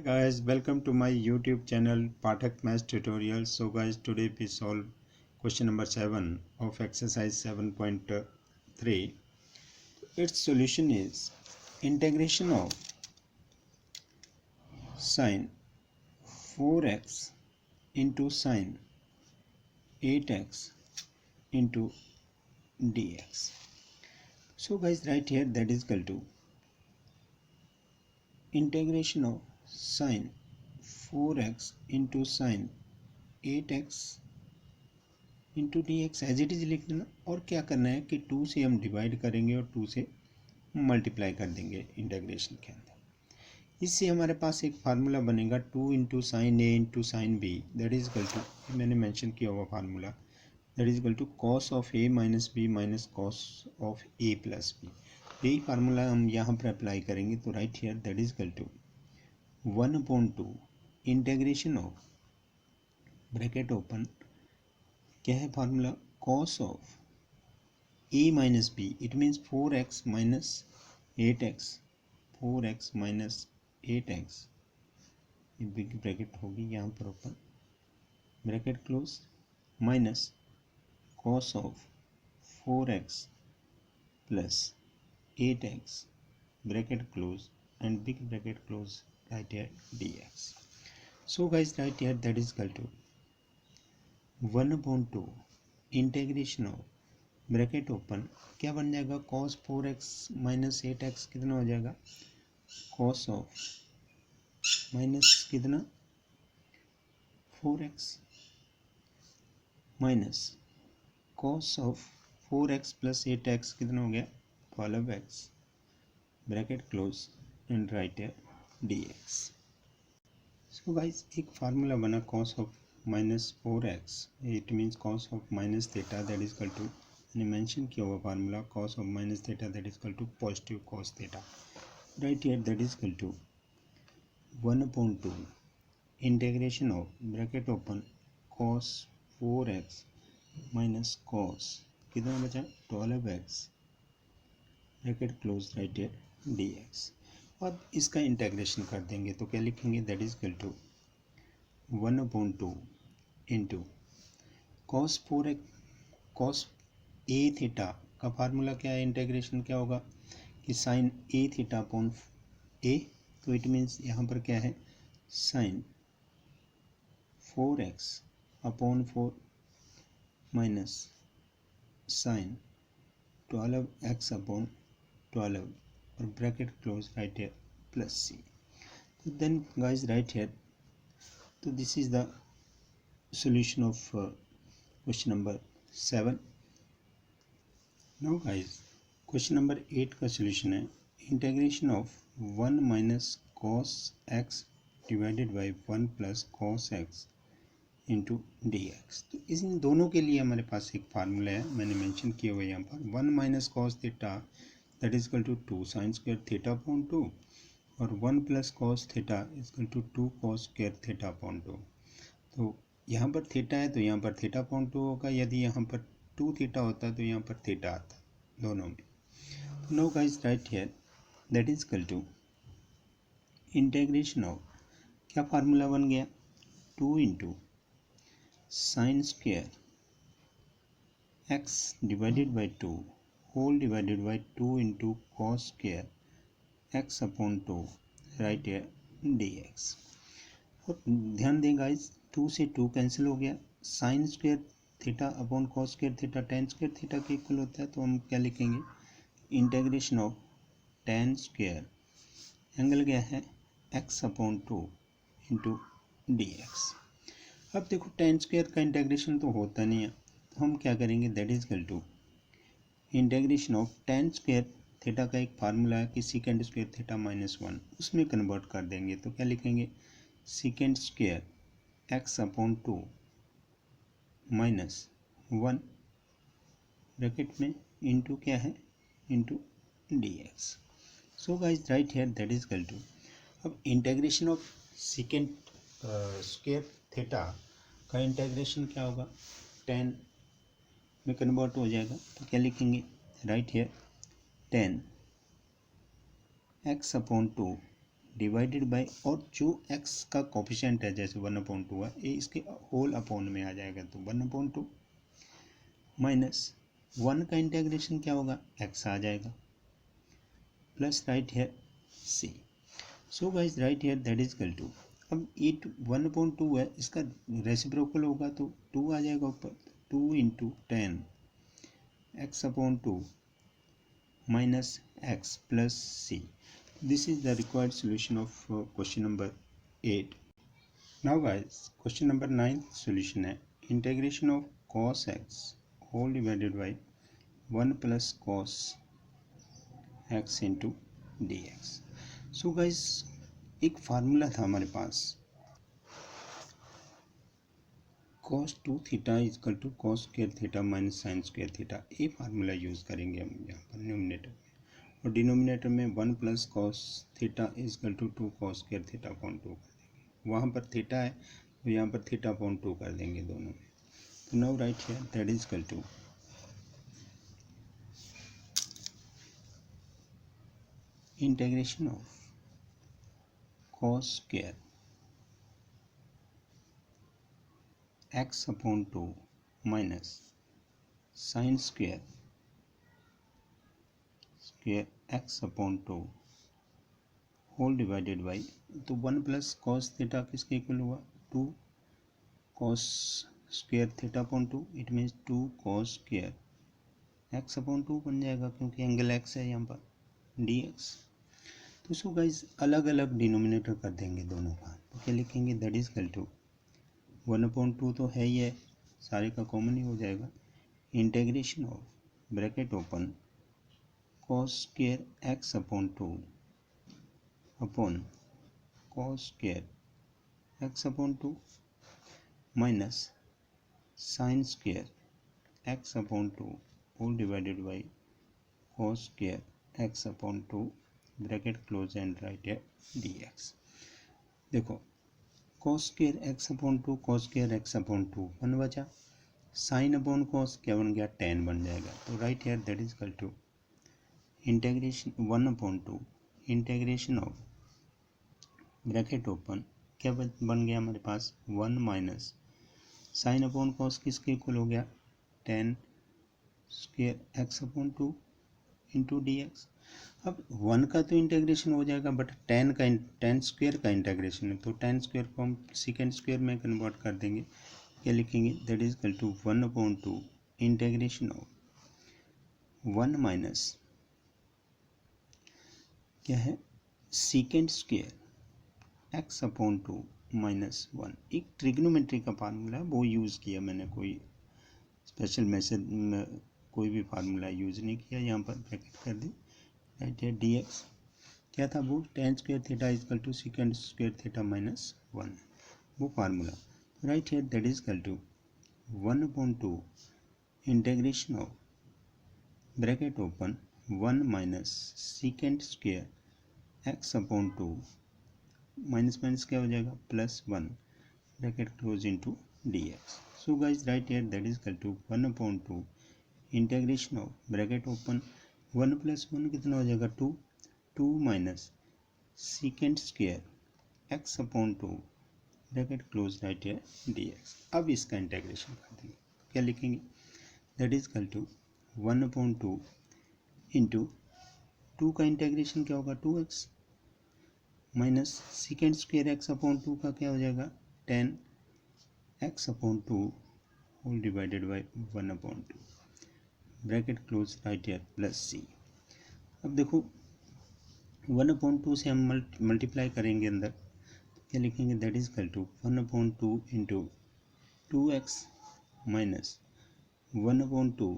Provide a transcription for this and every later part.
guys, welcome to my YouTube channel Pathak Maths Tutorial. So guys, today we solve question number 7 of exercise 7.3. Its solution is integration of sine 4x into sine 8x into dx. So guys, right here that is equal to integration of sine 4x into sine 8x into d x as it is लिख देना। और क्या करना है कि 2 से हम divide करेंगे और 2 से मल्टीप्लाई कर देंगे इंटीग्रेशन के अंदर। इससे हमारे पास एक फार्मूला बनेगा 2 into sine A into sine B that is equal to, मैंने मेंशन किया हुआ formula, that is equal to cos of A minus B minus cos of A plus B. यही फार्मूला हम यहाँ पर अप्लाई करेंगे। तो right here that is equal to 1/2 integration of bracket open, क्या है formula, cos of A minus B, it means 4x minus 8x, 4x minus 8x, ये big bracket होगी यहाँ पर open, bracket close, minus cos of 4x plus 8x, bracket close and big bracket close, right here dx. So guys right here that is equal to 1/2 integration of bracket open, क्या बन जाएगा, cos 4x minus 8x कितना हो जाएगा, cos of minus कितना 4x minus cos of 4x plus 8x कितना हो गया 12x, bracket close and right है dx. सो गाइस एक फार्मूला बना cos of minus 4x, it means cos of minus theta that is equal to, मैंने mention किया हुआ formula cos of minus theta that is equal to positive cos theta, right here that is equal to 1/2 integration of bracket open cos 4x minus cos कितना बचा 12x, bracket close, right here dx. अब इसका integration कर देंगे तो क्या लिखेंगे, that is equal to 1/2 into cos 4x, cos a theta का फार्मूला क्या है, इंटीग्रेशन क्या होगा कि sine a theta upon a, तो इट मीन्स यहाँ पर क्या है sine 4x upon 4 minus sine 12x upon 12 और bracket close, right here plus C. तो देन गाइज राइट हियर, तो this is the solution of question number 7. Now guys question number 8 का solution है integration of 1 minus cos x divided by 1 plus cos x into dx. तो इन दोनों के लिए हमारे पास एक फार्मूला है, मैंने मेंशन किया हुआ है यहाँ पर 1 minus cos theta that is equal to 2 sine square theta upon 2 और 1 plus cos theta is equal to 2 cos square theta upon 2. तो यहाँ पर थीटा है तो यहाँ पर थीटा अपॉन 2 होगा, यदि यहाँ पर 2 थीटा होता तो यहाँ पर थीटा आता दोनों में. तो no guys right here that is equal to integration of, क्या फार्मूला बन गया 2 into sine square x divided by 2 whole divided by 2 into cos square x upon 2, right here dx. और ध्यान दें गाइस 2 से 2 कैंसिल हो गया, sign square theta upon cos square theta tan square theta के इक्वल होता है, तो हम क्या लिखेंगे integration of tan square angle क्या है x अपॉन 2 इंटू dx. अब देखो टेन स्क्वायर का इंटीग्रेशन तो होता नहीं है, तो हम क्या करेंगे that is equal to integration of tan square theta का एक फार्मूला है कि सेकेंड स्क्वायर थीटा माइनस 1, उसमें कन्वर्ट कर देंगे तो क्या लिखेंगे second square x upon 2 minus 1 bracket में इंटू क्या है into dx. So guys right here that is equal to, अब integration of second square theta का इंटीग्रेशन क्या होगा 10 में कन्वर्ट हो जाएगा, तो क्या लिखेंगे right here 10 x upon 2 divided by, और जो x का कोफिशिएंट है जैसे 1/2 है, ये इसके होल अपॉन में आ जाएगा, तो 1/2 माइनस 1 का इंटीग्रेशन क्या होगा, x आ जाएगा, plus right here c। So guys right here that is equal to, अब ये 1/2 है, इसका रेसिप्रोकल होगा तो 2 आ जाएगा ऊपर, 2 into 10 x/2 minus x plus c. This is the required solution of question number 8. Now guys, question number 9 solution है integration of cos x whole divided by 1 plus cos x into dx. So guys, एक formula था हमारे पास, cos 2 theta is equal to cos square theta minus sine square theta. ये formula use करेंगे हम यहाँ पर न्यूमिनेटर में, और डिनोमिनेटर में 1 plus cos theta is equal to 2 cos square theta upon 2 कर देंगे। वहाँ पर थीटा है तो यहाँ पर थीटा अपॉन 2 कर देंगे दोनों में। तो now right here that is equal to integration of cos square x upon 2 minus sine square x upon 2 whole divided by, तो 1 प्लस कॉस थीटा किसके इक्वल हुआ, 2 cos square theta upon 2, it means 2 cos square x upon 2 बन जाएगा क्योंकि angle x है यहाँ पर dx। तो इसको गाइज अलग अलग डिनोमिनेटर कर देंगे दोनों का, तो क्या लिखेंगे, दैट इज इक्वल टू 1/2 तो है ही है, सारे का कॉमन ही हो जाएगा, integration of bracket open cos square x upon 2 upon cos square x upon 2 minus sine square x upon 2 whole divided by cos square x upon 2 bracket close and right है dx। देखो cos square x upon 2 cos square x upon 2 1 बचा, sign upon cos क्या बन गया, 10 बन जाएगा। तो right here that is equal to integration 1/2 integration of bracket open क्या बन गया हमारे पास 1 माइनस साइन अपॉन कॉस किसके इक्वल हो गया 10 square x upon 2 into d x. अब 1 का तो इंटीग्रेशन हो जाएगा, बट 10 स्क्वायर का इंटीग्रेशन है, तो 10 स्क्वायर को हम सेकेंड स्क्वायर में कन्वर्ट कर देंगे, क्या लिखेंगे, that is equal to 1/2 integration of 1 minus क्या है second square x upon 2 minus 1। एक ट्रिग्नोमेट्री का फार्मूला है, वो यूज़ किया मैंने, कोई स्पेशल मेथड कोई भी फार्मूला यूज़ नहीं किया, यहाँ पर ब्रैकेट कर दी, राइट है dx क्या था वो, tan square theta is equal to second square theta minus 1, वो फार्मूला। राइट है that is equal to 1/2 integration of bracket open 1 minus second square x upon 2 minus minus क्या हो जाएगा plus 1 bracket close into dx। So guys right here that is equal to 1/2 integration of bracket open 1 plus 1 कितना हो जाएगा 2, 2 minus second square x upon 2 bracket close right here dx। अब इसका integration कर देंगे, क्या लिखेंगे, that is equal to 1/2 into 2 का इंटीग्रेशन क्या होगा 2x minus second square x upon 2 का क्या हो जाएगा 10 x upon 2 whole divided by 1/2 bracket close right here plus c। अब देखो 1/2 से हम मल्टीप्लाई करेंगे अंदर, क्या लिखेंगे, that is equal to 1/2 into 2x minus 1/2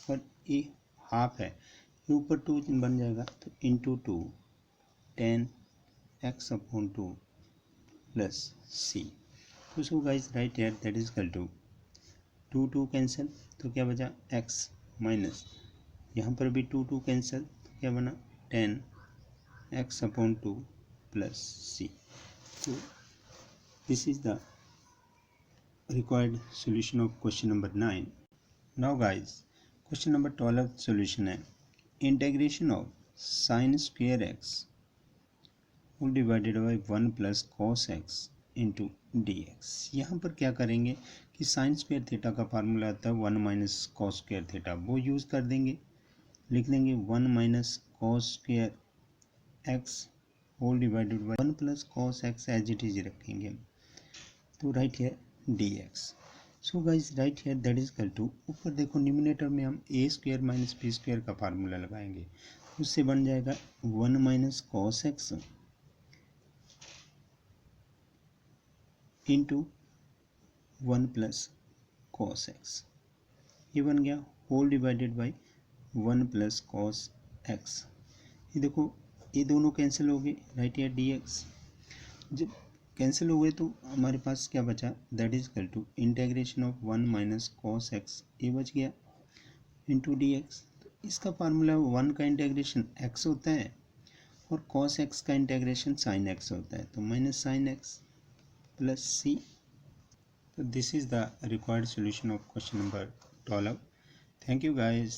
और ये हाफ है, ये ऊपर 2 बन जाएगा, तो into 2 10 x upon 2 plus c। तो so guys right here that is equal to 2 cancel, तो क्या बचा x माइनस यहाँ पर भी 2 कैंसिल, तो क्या बना 10 x अपॉन 2 प्लस c। तो this is the required solution of question number 9। Now guys question number 12 solution है integration of sine square x whole divided by 1 plus cos x into d x. यहाँ पर क्या करेंगे कि sine square theta का formula आता है 1 minus cos square theta, वो यूज़ कर देंगे। लिख देंगे 1 minus cos square x whole divided by 1 plus cos x as it is रखेंगे हम। तो right here d x. So guys right here that is equal to, ऊपर देखो न्यूमिनेटर में हम A square minus B square का formula लगाएंगे, उससे बन जाएगा 1 minus cos x into 1 plus cos x, ये बन गया whole divided by 1 plus cos x. ये देखो ये दोनों कैंसिल हो गए, राइट हियर डी एक्स। जब कैंसिल हो गए तो हमारे पास क्या बचा, that is equal to integration of 1 minus cos x, ये बच गया इंटू डी एक्स। तो इसका फार्मूला 1 का इंटेग्रेशन एक्स होता है और कॉस एक्स का इंटेग्रेशन साइन एक्स होता है, तो minus sine x plus C. तो this is the required solution of question number 12। Thank you guys.